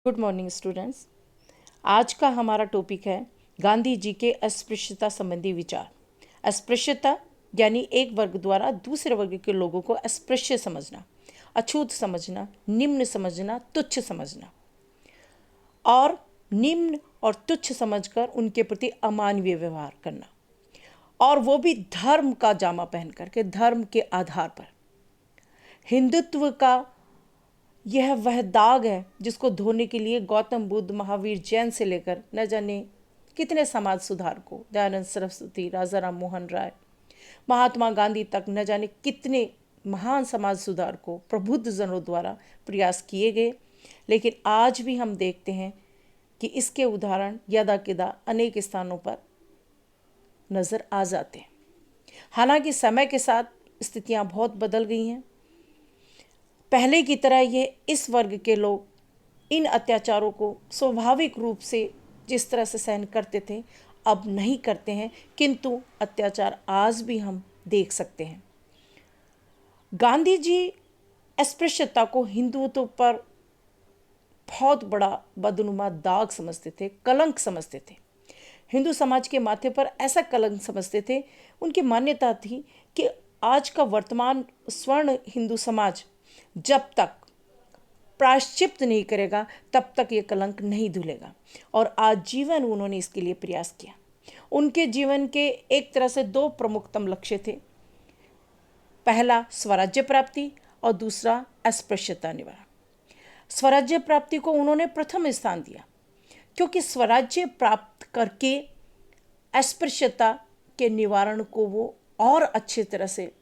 Good morning students. आज का हमारा टॉपिक है गांधी जी के अस्पृश्यता संबंधी विचार। अस्पृश्यता यानी एक वर्ग द्वारा दूसरे वर्ग के लोगों को अस्पृश्य समझना, अछूत समझना, निम्न समझना, तुच्छ समझना और निम्न और तुच्छ समझकर उनके प्रति अमानवीय व्यवहार करना, और वो भी धर्म का जामा पहन करके, धर्म के आधार पर। हिंदुत्व का यह वह दाग है जिसको धोने के लिए गौतम बुद्ध, महावीर, जैन से लेकर न जाने कितने समाज सुधारकों, दयानंद सरस्वती, राजा राम मोहन राय, महात्मा गांधी तक न जाने कितने महान समाज सुधारकों, प्रबुद्ध जनों द्वारा प्रयास किए गए। लेकिन आज भी हम देखते हैं कि इसके उदाहरण यदा किदा अनेक स्थानों पर नज़र आ जाते हैं। हालांकि समय के साथ स्थितियां बहुत बदल गई हैं। पहले की तरह ये इस वर्ग के लोग इन अत्याचारों को स्वाभाविक रूप से जिस तरह से सहन करते थे अब नहीं करते हैं, किंतु अत्याचार आज भी हम देख सकते हैं। गांधी जी अस्पृश्यता को हिंदुत्व पर बहुत बड़ा बदनुमा दाग समझते थे, कलंक समझते थे। हिंदू समाज के माथे पर ऐसा कलंक समझते थे। उनकी मान्यता थी कि आज का वर्तमान स्वर्ण हिंदू समाज जब तक प्रायश्चित नहीं करेगा तब तक ये कलंक नहीं धुलेगा, और आजीवन उन्होंने इसके लिए प्रयास किया। उनके जीवन के एक तरह से दो प्रमुखतम लक्ष्य थे, पहला स्वराज्य प्राप्ति और दूसरा अस्पृश्यता निवारण। स्वराज्य प्राप्ति को उन्होंने प्रथम स्थान दिया, क्योंकि स्वराज्य प्राप्त करके अस्पृश्यता के निवारण को वो और अच्छे तरह से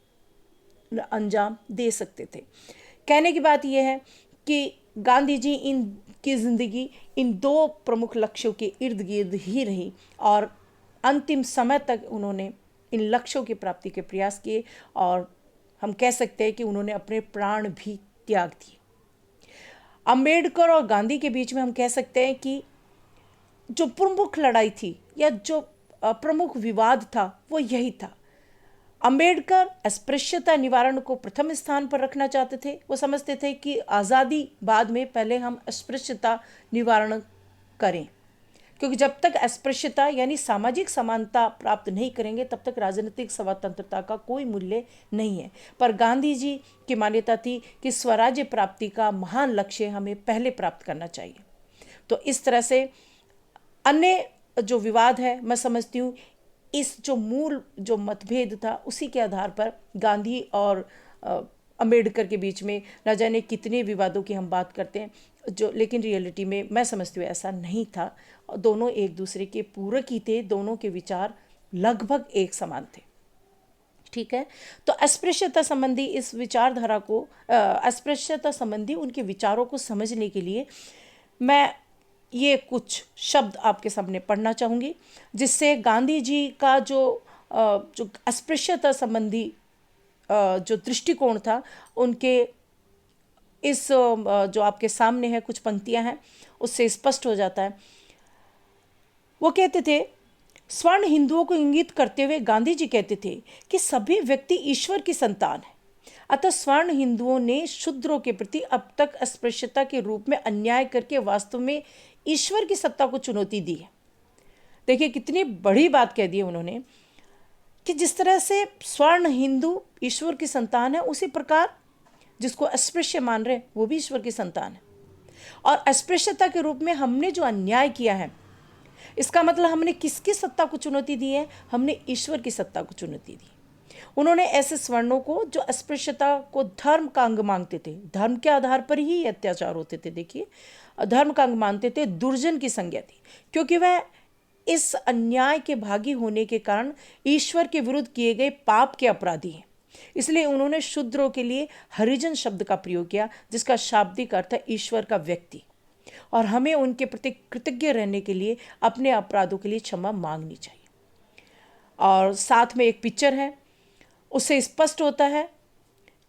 अंजाम दे सकते थे। कहने की बात यह है कि गांधी जी इनकी ज़िंदगी इन दो प्रमुख लक्ष्यों के इर्द गिर्द ही रही, और अंतिम समय तक उन्होंने इन लक्ष्यों की प्राप्ति के प्रयास किए, और हम कह सकते हैं कि उन्होंने अपने प्राण भी त्याग दिए। अंबेडकर और गांधी के बीच में हम कह सकते हैं कि जो प्रमुख लड़ाई थी या जो प्रमुख विवाद था वो यही था। अंबेडकर अस्पृश्यता निवारण को प्रथम स्थान पर रखना चाहते थे। वो समझते थे कि आज़ादी बाद में, पहले हम अस्पृश्यता निवारण करें, क्योंकि जब तक अस्पृश्यता यानी सामाजिक समानता प्राप्त नहीं करेंगे तब तक राजनीतिक स्वतंत्रता का कोई मूल्य नहीं है। पर गांधी जी की मान्यता थी कि स्वराज्य प्राप्ति का महान लक्ष्य हमें पहले प्राप्त करना चाहिए। तो इस तरह से अन्य जो विवाद है, मैं समझती हूँ इस जो मूल जो मतभेद था उसी के आधार पर गांधी और अंबेडकर के बीच में न जाने कितने विवादों की हम बात करते हैं, जो लेकिन रियलिटी में मैं समझती हूँ ऐसा नहीं था। दोनों एक दूसरे के पूरक ही थे, दोनों के विचार लगभग एक समान थे। ठीक है, तो अस्पृश्यता संबंधी इस विचारधारा को, अस्पृश्यता संबंधी उनके विचारों को समझने के लिए मैं ये कुछ शब्द आपके सामने पढ़ना चाहूँगी, जिससे गांधी जी का जो अस्पृश्यता संबंधी जो दृष्टिकोण था उनके इस जो आपके सामने है कुछ पंक्तियां हैं उससे स्पष्ट हो जाता है। वो कहते थे, स्वर्ण हिंदुओं को इंगित करते हुए गांधी जी कहते थे कि सभी व्यक्ति ईश्वर की संतान है। अतः स्वर्ण हिंदुओं ने शूद्रों के प्रति अब तक अस्पृश्यता के रूप में अन्याय करके वास्तव में ईश्वर की सत्ता को चुनौती दी है। देखिए कितनी बड़ी बात कह दी है उन्होंने कि जिस तरह से स्वर्ण हिंदू ईश्वर की संतान है, उसी प्रकार जिसको अस्पृश्य मान रहे वो भी ईश्वर की संतान है। और अस्पृश्यता के रूप में हमने जो अन्याय किया है, इसका मतलब हमने किसकी सत्ता को चुनौती दी है? हमने ईश्वर की सत्ता को चुनौती दी। उन्होंने ऐसे स्वर्णों को जो अस्पृश्यता को धर्म का अंग मांगते थे, धर्म के आधार पर ही अत्याचार होते थे, देखिए धर्म का अंग मानते थे, दुर्जन की संज्ञा थी, क्योंकि वह इस अन्याय के भागी होने के कारण ईश्वर के विरुद्ध किए गए पाप के अपराधी हैं। इसलिए उन्होंने शूद्रों के लिए हरिजन शब्द का प्रयोग किया, जिसका शाब्दिक अर्थ है ईश्वर का व्यक्ति, और हमें उनके प्रति कृतज्ञ रहने के लिए अपने अपराधों के लिए क्षमा मांगनी चाहिए। और साथ में एक पिक्चर है, उससे स्पष्ट होता है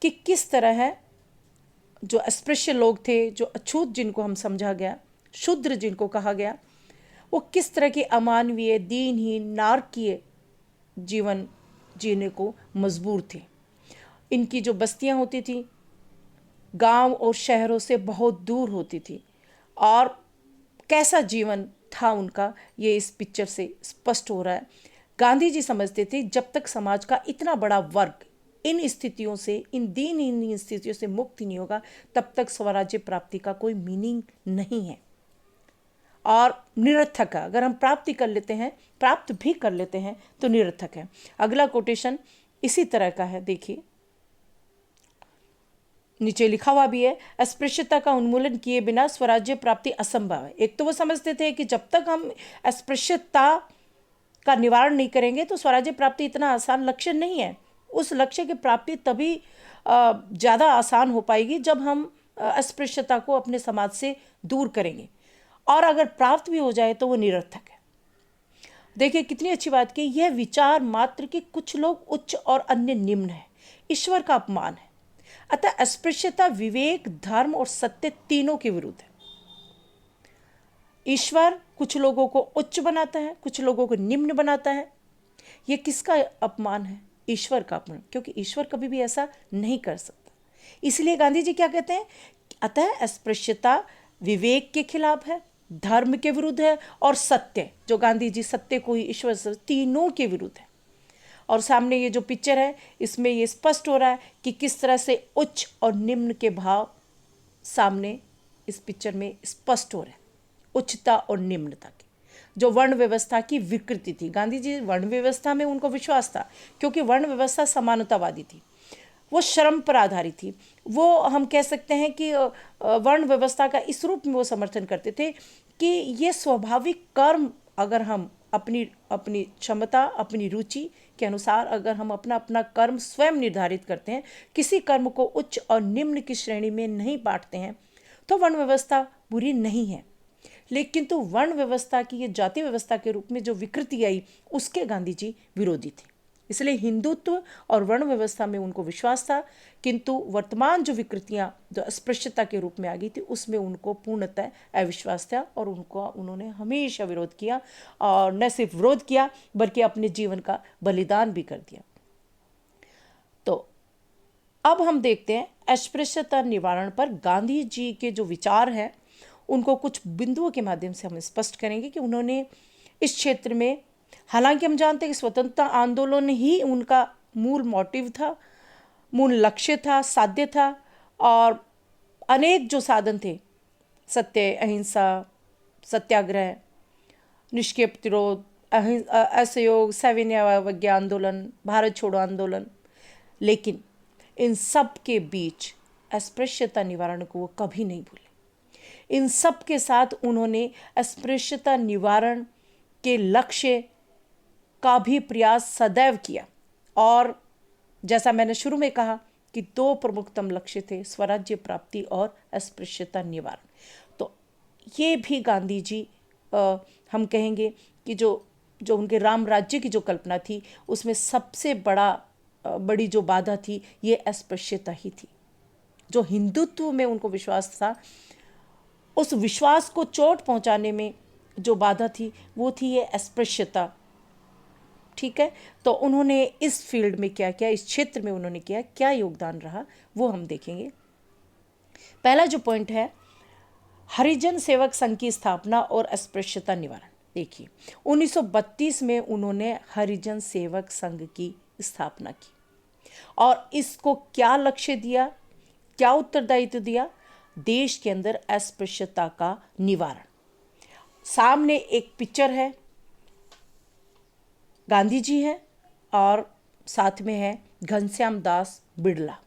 कि किस तरह है जो अस्पृश्य लोग थे, जो अछूत जिनको हम समझा गया, शूद्र जिनको कहा गया, वो किस तरह के अमानवीय, दीनहीन, नारकीय जीवन जीने को मजबूर थे। इनकी जो बस्तियां होती थी गांव और शहरों से बहुत दूर होती थी, और कैसा जीवन था उनका, ये इस पिक्चर से स्पष्ट हो रहा है। गांधी जी समझते थे जब तक समाज का इतना बड़ा वर्ग इन स्थितियों से, इन स्थितियों से मुक्त नहीं होगा, तब तक स्वराज्य प्राप्ति का कोई मीनिंग नहीं है और निरर्थक है। अगर हम प्राप्त भी कर लेते हैं तो निरर्थक है। अगला कोटेशन इसी तरह का है, देखिए नीचे लिखा हुआ भी है, अस्पृश्यता का उन्मूलन किए बिना स्वराज्य प्राप्ति असंभव है। एक तो वो समझते थे कि जब तक हम अस्पृश्यता का निवारण नहीं करेंगे तो स्वराज्य प्राप्ति इतना आसान लक्ष्य नहीं है। उस लक्ष्य की प्राप्ति तभी ज़्यादा आसान हो पाएगी जब हम अस्पृश्यता को अपने समाज से दूर करेंगे, और अगर प्राप्त भी हो जाए तो वो निरर्थक है। देखिए कितनी अच्छी बात की, यह विचार मात्र कि कुछ लोग उच्च और अन्य निम्न है, ईश्वर का अपमान है। अतः अस्पृश्यता विवेक, धर्म और सत्य तीनों के विरुद्ध है। ईश्वर कुछ लोगों को उच्च बनाता है, कुछ लोगों को निम्न बनाता है। यह किसका अपमान है? ईश्वर का अपमान, क्योंकि ईश्वर कभी भी ऐसा नहीं कर सकता। इसलिए गांधी जी क्या कहते हैं, अतः अस्पृश्यता विवेक के खिलाफ है, धर्म के विरुद्ध है, और सत्य, जो गांधी जी सत्य को ही ईश्वर से, तीनों के विरुद्ध है। और सामने ये जो पिक्चर है इसमें ये स्पष्ट हो रहा है कि किस तरह से उच्च और निम्न के भाव सामने इस पिक्चर में स्पष्ट हो रहे हैं। उच्चता और निम्नता की जो वर्ण व्यवस्था की विकृति थी, गांधी जी वर्ण व्यवस्था में उनको विश्वास था, क्योंकि वर्ण व्यवस्था समानतावादी थी, वो श्रम पर आधारित थी। वो हम कह सकते हैं कि वर्ण व्यवस्था का इस रूप में वो समर्थन करते थे कि ये स्वाभाविक कर्म, अगर हम अपनी अपनी क्षमता, अपनी रुचि के अनुसार अगर हम अपना अपना कर्म स्वयं निर्धारित करते हैं, किसी कर्म को उच्च और निम्न की श्रेणी में नहीं बांटते हैं, तो वर्ण व्यवस्था बुरी नहीं है। लेकिन तो वर्ण व्यवस्था की ये जाति व्यवस्था के रूप में जो विकृति आई, उसके गांधी जी विरोधी थे। इसलिए हिंदुत्व और वर्ण व्यवस्था में उनको विश्वास था, किंतु वर्तमान जो विकृतियां जो अस्पृश्यता के रूप में आ गई थी उसमें उनको पूर्णतः अविश्वास था, और उन्होंने हमेशा विरोध किया, और न सिर्फ विरोध किया बल्कि अपने जीवन का बलिदान भी कर दिया। तो अब हम देखते हैं अस्पृश्यता निवारण पर गांधी जी के जो विचार हैं उनको कुछ बिंदुओं के माध्यम से हम स्पष्ट करेंगे कि उन्होंने इस क्षेत्र में, हालांकि हम जानते हैं कि स्वतंत्रता आंदोलन ही उनका मूल मोटिव था, मूल लक्ष्य था, साध्य था, और अनेक जो साधन थे, सत्य, अहिंसा, सत्याग्रह, निष्क्रिय प्रतिरोध, असहयोग, सविनय अवज्ञा आंदोलन, भारत छोड़ो आंदोलन, लेकिन इन सब के बीच अस्पृश्यता निवारण को वो कभी नहीं भूले। इन सब के साथ उन्होंने अस्पृश्यता निवारण के लक्ष्य का भी प्रयास सदैव किया, और जैसा मैंने शुरू में कहा कि दो प्रमुखतम लक्ष्य थे, स्वराज्य प्राप्ति और अस्पृश्यता निवारण। तो ये भी गांधी जी हम कहेंगे कि जो उनके राम राज्य की जो कल्पना थी उसमें सबसे बड़ी जो बाधा थी ये अस्पृश्यता ही थी। जो हिंदुत्व में उनको विश्वास था, उस विश्वास को चोट पहुंचाने में जो बाधा थी वो थी ये अस्पृश्यता। ठीक है, तो उन्होंने इस फील्ड में क्या किया, इस क्षेत्र में उन्होंने क्या योगदान रहा, वो हम देखेंगे। पहला जो पॉइंट है, हरिजन सेवक संघ की स्थापना और अस्पृश्यता निवारण। देखिए 1932 में उन्होंने हरिजन सेवक संघ की स्थापना की, और इसको क्या लक्ष्य दिया, क्या उत्तरदायित्व दिया, देश के अंदर अस्पृश्यता का निवारण। सामने एक पिक्चर है, गांधी जी हैं और साथ में है घनश्याम दास बिड़ला।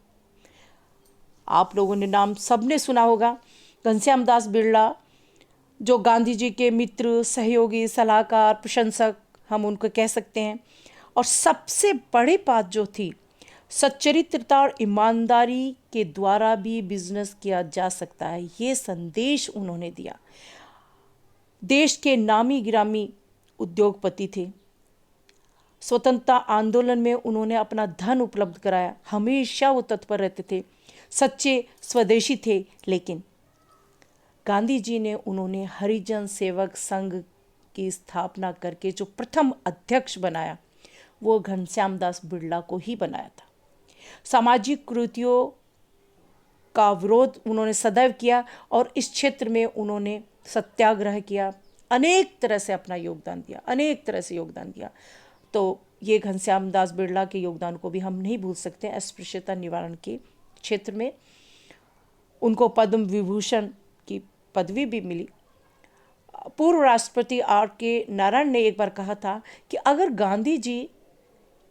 आप लोगों ने नाम सबने सुना होगा, घनश्याम दास बिड़ला जो गांधी जी के मित्र, सहयोगी, सलाहकार, प्रशंसक हम उनको कह सकते हैं। और सबसे बड़ी बात जो थी, सच्चरित्रता और ईमानदारी के द्वारा भी बिजनेस किया जा सकता है, ये संदेश उन्होंने दिया। देश के नामी गिरामी उद्योगपति थे, स्वतंत्रता आंदोलन में उन्होंने अपना धन उपलब्ध कराया, हमेशा वो तत्पर रहते थे, सच्चे स्वदेशी थे। लेकिन गांधी जी ने उन्होंने हरिजन सेवक संघ की स्थापना करके जो प्रथम अध्यक्ष बनाया वो घनश्याम दास बिड़ला को ही बनाया था। सामाजिक कुरीतियों का विरोध उन्होंने सदैव किया और इस क्षेत्र में उन्होंने सत्याग्रह किया, अनेक तरह से अपना योगदान दिया, अनेक तरह से योगदान दिया। तो ये घनश्याम दास बिरला के योगदान को भी हम नहीं भूल सकते। अस्पृश्यता निवारण के क्षेत्र में उनको पद्म विभूषण की पदवी भी मिली। पूर्व राष्ट्रपति R.K. नारायण ने एक बार कहा था कि अगर गांधी जी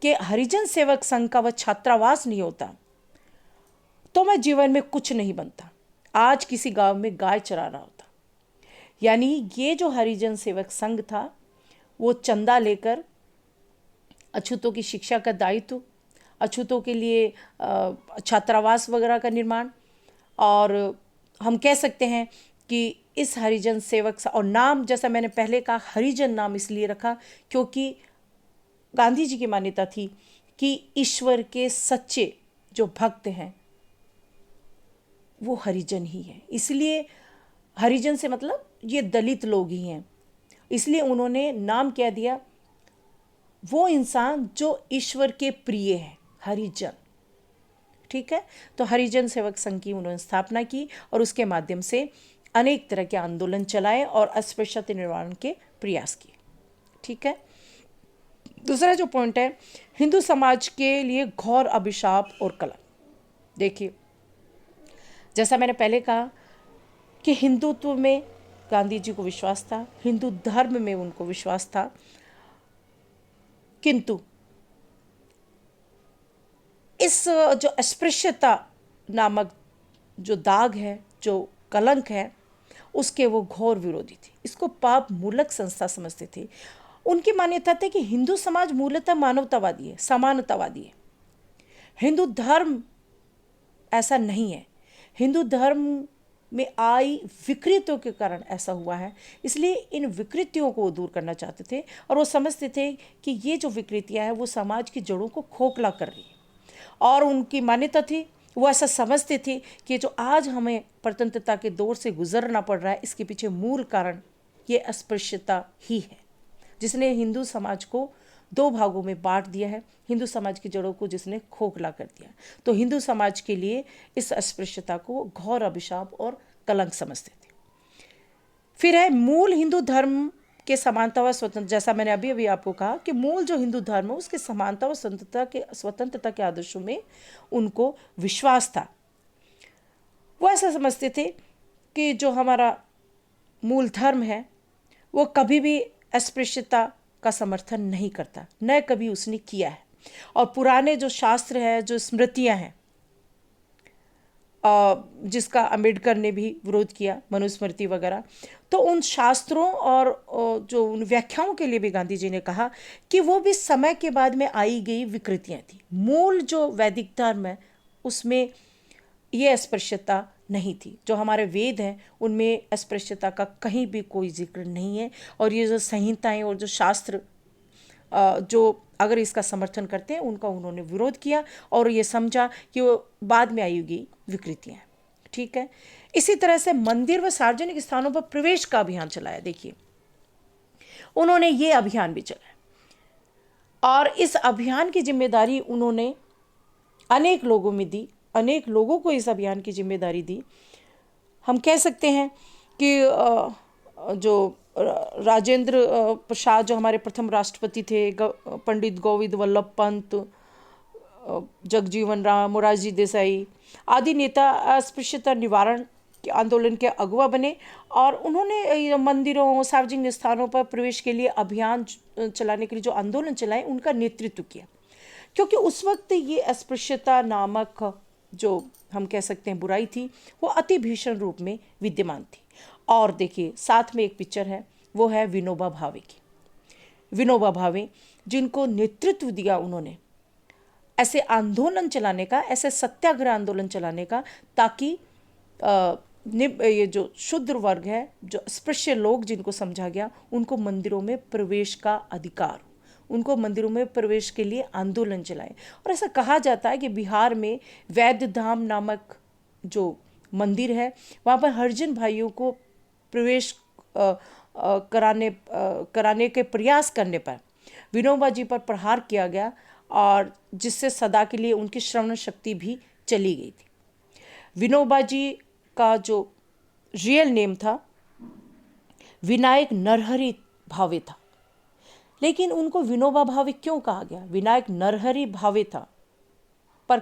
के हरिजन सेवक संघ का वह छात्रावास नहीं होता तो मैं जीवन में कुछ नहीं बनता, आज किसी गांव में गाय चरा रहा होता। यानी ये जो हरिजन सेवक संघ था वो चंदा लेकर अछूतों की शिक्षा का दायित्व, अछूतों के लिए छात्रावास वगैरह का निर्माण, और हम कह सकते हैं कि इस हरिजन सेवक और नाम जैसा मैंने पहले कहा हरिजन नाम इसलिए रखा क्योंकि गांधी जी की मान्यता थी कि ईश्वर के सच्चे जो भक्त हैं वो हरिजन ही हैं। इसलिए हरिजन से मतलब ये दलित लोग ही हैं, इसलिए उन्होंने नाम क्या दिया, वो इंसान जो ईश्वर के प्रिय है, हरिजन। ठीक है, तो हरिजन सेवक संघ की उन्होंने स्थापना की और उसके माध्यम से अनेक तरह के आंदोलन चलाए और अस्पृश्यता निवारण के प्रयास किए। ठीक है, दूसरा जो पॉइंट है, हिंदू समाज के लिए घोर अभिशाप और कलंक। देखिए, जैसा मैंने पहले कहा कि हिंदुत्व में गांधी जी को विश्वास था, हिंदू धर्म में उनको विश्वास था, किंतु इस जो अस्पृश्यता नामक जो दाग है, जो कलंक है, उसके वो घोर विरोधी थे। इसको पाप मूलक संस्था समझते थे। उनकी मान्यता थी कि हिंदू समाज मूलतः मानवतावादी है, समानतावादी है। हिंदू धर्म ऐसा नहीं है। हिंदू धर्म में आई विकृतियों के कारण ऐसा हुआ है, इसलिए इन विकृतियों को दूर करना चाहते थे और वो समझते थे कि ये जो विकृतियां हैं वो समाज की जड़ों को खोखला कर रही है। और उनकी मान्यता थी, वो ऐसा समझते थे कि जो आज हमें स्वतंत्रता के दौर से गुजरना पड़ रहा है, इसके पीछे मूल कारण ये अस्पृश्यता ही है, जिसने हिंदू समाज को दो भागों में बांट दिया है, हिंदू समाज की जड़ों को जिसने खोखला कर दिया। तो हिंदू समाज के लिए इस अस्पृश्यता को घोर अभिशाप और कलंक समझते थे। फिर है मूल हिंदू धर्म के समानता व स्वतंत्र, जैसा मैंने अभी अभी आपको कहा कि मूल जो हिंदू धर्म है उसके समानता व स्वतंत्रता के आदर्शों में उनको विश्वास था। वो ऐसा समझते थे कि जो हमारा मूल धर्म है वो कभी भी अस्पृश्यता का समर्थन नहीं करता, न कभी उसने किया है। और पुराने जो शास्त्र है, जो स्मृतियां हैं, जिसका अंबेडकर ने भी विरोध किया, मनुस्मृति वगैरह, तो उन शास्त्रों और जो उन व्याख्याओं के लिए भी गांधी जी ने कहा कि वो भी समय के बाद में आई गई विकृतियां थी। मूल जो वैदिक धर्म है उसमें ये अस्पृश्यता नहीं थी। जो हमारे वेद हैं उनमें अस्पृश्यता का कहीं भी कोई जिक्र नहीं है। और ये जो संहिताएं और जो शास्त्र जो अगर इसका समर्थन करते हैं उनका उन्होंने विरोध किया और ये समझा कि वो बाद में आई हुई विकृतियां हैं। ठीक है, इसी तरह से मंदिर व सार्वजनिक स्थानों पर प्रवेश का अभियान चलाया। देखिए, उन्होंने ये अभियान भी चलाया और इस अभियान की जिम्मेदारी उन्होंने अनेक लोगों में दी, अनेक लोगों को इस अभियान की जिम्मेदारी दी। हम कह सकते हैं कि जो राजेंद्र प्रसाद जो हमारे प्रथम राष्ट्रपति थे, पंडित गोविंद वल्लभ पंत, जगजीवन राम, मोरारजी देसाई आदि नेता अस्पृश्यता निवारण के आंदोलन के अगुवा बने और उन्होंने मंदिरों, सार्वजनिक स्थानों पर प्रवेश के लिए अभियान चलाने के लिए जो आंदोलन चलाए उनका नेतृत्व किया। क्योंकि उस वक्त ये अस्पृश्यता नामक जो हम कह सकते हैं बुराई थी वो अति भीषण रूप में विद्यमान थी। और देखिए, साथ में एक पिक्चर है, वो है विनोबा भावे की। विनोबा भावे जिनको नेतृत्व दिया उन्होंने ऐसे आंदोलन चलाने का, ऐसे सत्याग्रह आंदोलन चलाने का, ताकि ये जो शूद्र वर्ग है, जो अस्पृश्य लोग जिनको समझा गया, उनको मंदिरों में प्रवेश का अधिकार, उनको मंदिरों में प्रवेश के लिए आंदोलन चलाए। और ऐसा कहा जाता है कि बिहार में वैद्य धाम नामक जो मंदिर है वहाँ पर हरिजन भाइयों को प्रवेश कराने के प्रयास करने पर विनोबा जी पर प्रहार किया गया और जिससे सदा के लिए उनकी श्रवण शक्ति भी चली गई थी। विनोबा जी का जो रियल नेम था विनायक नरहरि भावे था, लेकिन उनको विनोबा भावे क्यों कहा गया? विनायक नरहरि भावे था, पर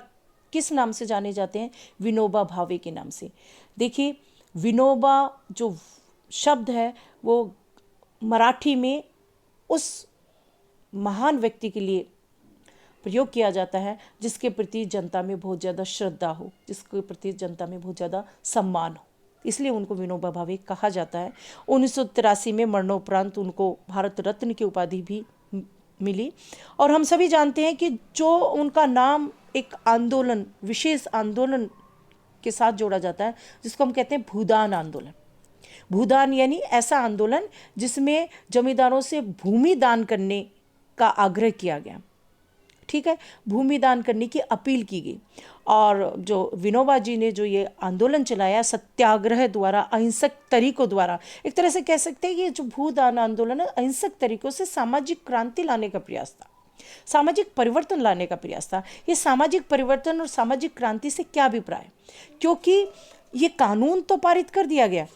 किस नाम से जाने जाते हैं? विनोबा भावे के नाम से। देखिए, विनोबा जो शब्द है वो मराठी में उस महान व्यक्ति के लिए प्रयोग किया जाता है जिसके प्रति जनता में बहुत ज़्यादा श्रद्धा हो, जिसके प्रति जनता में बहुत ज़्यादा सम्मान हो, इसलिए उनको विनोबा भावे कहा जाता है। 1983 में मरणोपरांत उनको भारत रत्न की उपाधि भी मिली। और हम सभी जानते हैं कि जो उनका नाम एक आंदोलन, विशेष आंदोलन के साथ जोड़ा जाता है जिसको हम कहते हैं भूदान आंदोलन। भूदान यानी ऐसा आंदोलन जिसमें जमींदारों से भूमि दान करने का आग्रह किया गया। ठीक है, भूमि दान करने की अपील की गई। और जो विनोबा जी ने जो ये आंदोलन चलाया सत्याग्रह द्वारा, अहिंसक तरीकों द्वारा, एक तरह से कह सकते हैं कि जो भूदान आंदोलन है अहिंसक तरीकों से सामाजिक क्रांति लाने का प्रयास था, सामाजिक परिवर्तन लाने का प्रयास था। ये सामाजिक परिवर्तन और सामाजिक क्रांति से क्या अभिप्राय? क्योंकि ये कानून तो पारित कर दिया गया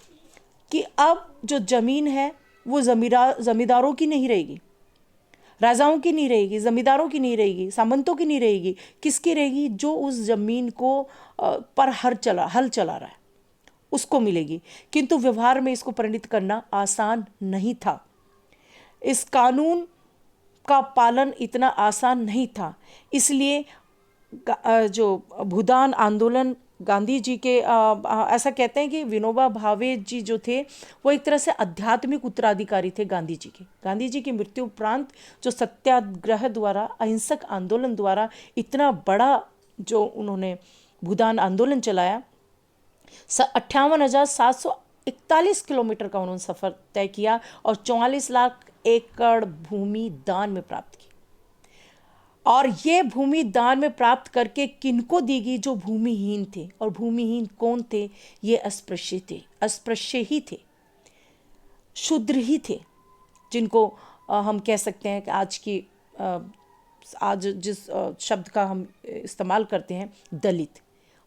कि अब जो जमीन है वो जमींदारों की नहीं रहेगी, राजाओं की नहीं रहेगी, जमींदारों की नहीं रहेगी, सामंतों की नहीं रहेगी। किसकी रहेगी? जो उस जमीन को पर हल चला रहा है उसको मिलेगी। किंतु व्यवहार में इसको परिणित करना आसान नहीं था। इस कानून का पालन इतना आसान नहीं था। इसलिए जो भूदान आंदोलन गांधी जी के ऐसा कहते हैं कि विनोबा भावे जी जो थे वो एक तरह से आध्यात्मिक उत्तराधिकारी थे गांधी जी के। गांधी जी की मृत्यु उपरांत जो सत्याग्रह द्वारा, अहिंसक आंदोलन द्वारा इतना बड़ा जो उन्होंने भूदान आंदोलन चलाया, 58,741 किलोमीटर का उन्होंने सफ़र तय किया और 44 लाख एकड़ भूमि दान में प्राप्त की। और ये भूमि दान में प्राप्त करके किनको दी गई? जो भूमिहीन थे। और भूमिहीन कौन थे? ये अस्पृश्य थे, अस्पृश्य ही थे, शूद्र ही थे, जिनको हम कह सकते हैं कि आज जिस शब्द का हम इस्तेमाल करते हैं दलित,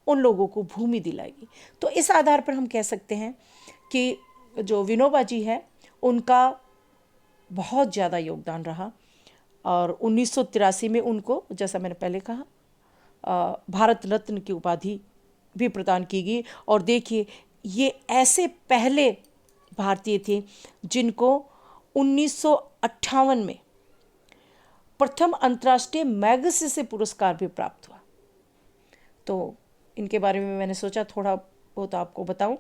उन लोगों को भूमि दिलाएगी। तो इस आधार पर हम कह सकते हैं कि जो विनोबा जी है उनका बहुत ज़्यादा योगदान रहा। और 1983 में उनको, जैसा मैंने पहले कहा, भारत रत्न की उपाधि भी प्रदान की गई। और देखिए, ये ऐसे पहले भारतीय थे जिनको 1958 में प्रथम अंतर्राष्ट्रीय मैगसेसे पुरस्कार भी प्राप्त हुआ। तो इनके बारे में मैंने सोचा थोड़ा बहुत आपको बताऊं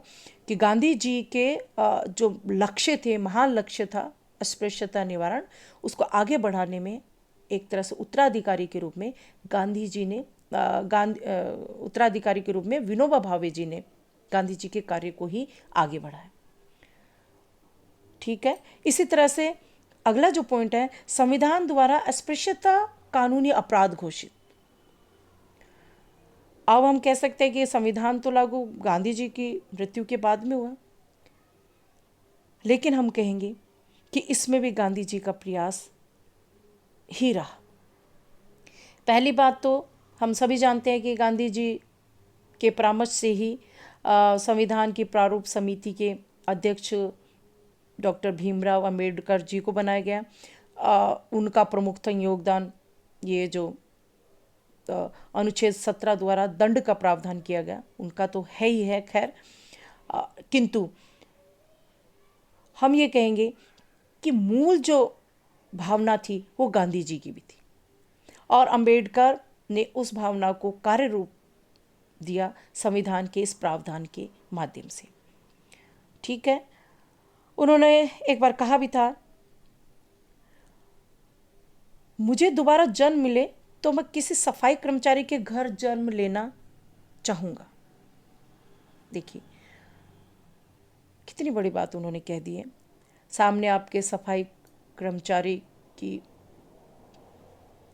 कि गांधी जी के जो लक्ष्य थे, महान लक्ष्य था अस्पृश्यता निवारण, उसको आगे बढ़ाने में एक तरह से उत्तराधिकारी के रूप में गांधी जी ने उत्तराधिकारी के रूप में विनोबा भावे जी ने गांधी जी के कार्य को ही आगे बढ़ाया। ठीक है, इसी तरह से अगला जो पॉइंट है, संविधान द्वारा अस्पृश्यता कानूनी अपराध घोषित। अब हम कह सकते हैं कि संविधान तो लागू गांधी जी की मृत्यु के बाद में हुआ, लेकिन हम कहेंगे कि इसमें भी गांधी जी का प्रयास ही रहा। पहली बात तो हम सभी जानते हैं कि गांधी जी के परामर्श से ही संविधान की प्रारूप समिति के अध्यक्ष डॉक्टर भीमराव अंबेडकर जी को बनाया गया। उनका प्रमुखतम योगदान ये जो अनुच्छेद 17 द्वारा दंड का प्रावधान किया गया, उनका तो है ही है। खैर, किंतु हम ये कहेंगे कि मूल जो भावना थी वो गांधी जी की भी थी और अंबेडकर ने उस भावना को कार्य रूप दिया संविधान के इस प्रावधान के माध्यम से। ठीक है, उन्होंने एक बार कहा भी था, मुझे दोबारा जन्म मिले तो मैं किसी सफाई कर्मचारी के घर जन्म लेना चाहूँगा। देखिए कितनी बड़ी बात उन्होंने कह दी है। सामने आपके सफाई कर्मचारी की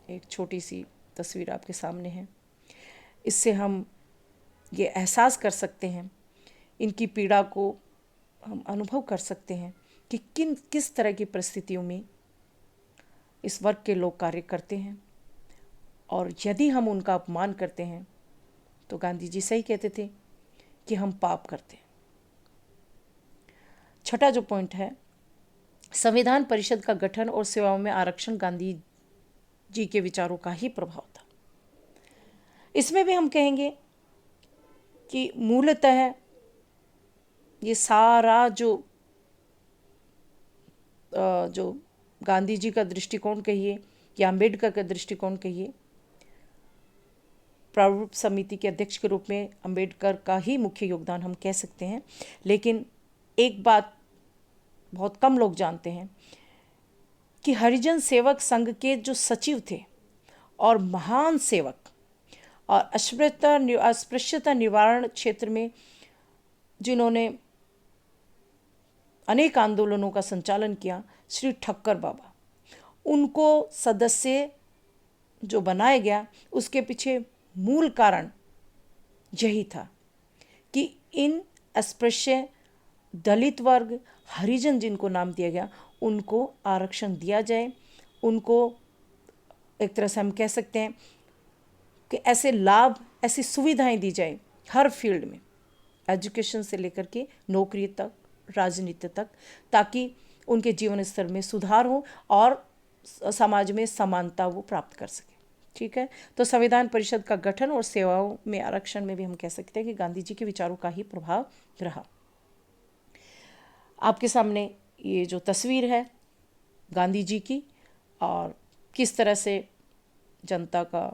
एक छोटी सी तस्वीर आपके सामने है। इससे हम ये एहसास कर सकते हैं, इनकी पीड़ा को हम अनुभव कर सकते हैं कि किस तरह की परिस्थितियों में इस वर्ग के लोग कार्य करते हैं। और यदि हम उनका अपमान करते हैं तो गांधी जी सही कहते थे कि हम पाप करते हैं। छठा जो पॉइंट है, संविधान परिषद का गठन और सेवाओं में आरक्षण गांधी जी के विचारों का ही प्रभाव था। इसमें भी हम कहेंगे कि मूलतः ये सारा जो गांधी जी का दृष्टिकोण कहिए या अम्बेडकर का दृष्टिकोण कहिए, प्रारूप समिति के अध्यक्ष के रूप में अम्बेडकर का ही मुख्य योगदान हम कह सकते हैं। लेकिन एक बात बहुत कम लोग जानते हैं कि हरिजन सेवक संघ के जो सचिव थे और महान सेवक और अस्पृश्यता निवारण क्षेत्र में जिन्होंने अनेक आंदोलनों का संचालन किया, श्री ठक्कर बाबा, उनको सदस्य जो बनाया गया, उसके पीछे मूल कारण यही था कि इन अस्पृश्य, दलित वर्ग, हरिजन जिनको नाम दिया गया, उनको आरक्षण दिया जाए। उनको एक तरह से हम कह सकते हैं कि ऐसे लाभ, ऐसी सुविधाएं दी जाए हर फील्ड में, एजुकेशन से लेकर के नौकरी तक, राजनीति तक, ताकि उनके जीवन स्तर में सुधार हो और समाज में समानता वो प्राप्त कर सके। ठीक है, तो संविधान परिषद का गठन और सेवाओं में आरक्षण में भी हम कह सकते हैं कि गांधी जी के विचारों का ही प्रभाव रहा। आपके सामने ये जो तस्वीर है गांधी जी की, और किस तरह से जनता का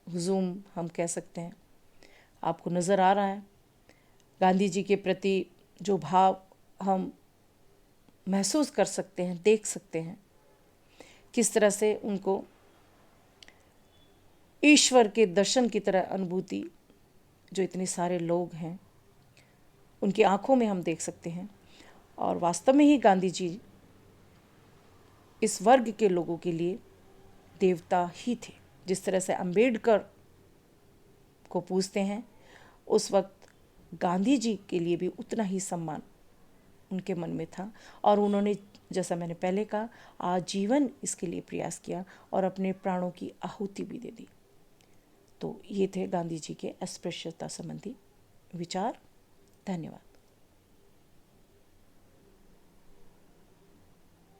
हुजूम हम कह सकते हैं आपको नज़र आ रहा है। गांधी जी के प्रति जो भाव हम महसूस कर सकते हैं, देख सकते हैं, किस तरह से उनको ईश्वर के दर्शन की तरह अनुभूति जो इतने सारे लोग हैं उनकी आंखों में हम देख सकते हैं। और वास्तव में ही गांधी जी इस वर्ग के लोगों के लिए देवता ही थे। जिस तरह से अंबेडकर को पूजते हैं, उस वक्त गांधी जी के लिए भी उतना ही सम्मान उनके मन में था, और उन्होंने, जैसा मैंने पहले कहा, आजीवन इसके लिए प्रयास किया और अपने प्राणों की आहुति भी दे दी। तो ये थे गांधी जी के अस्पृश्यता संबंधी विचार। धन्यवाद।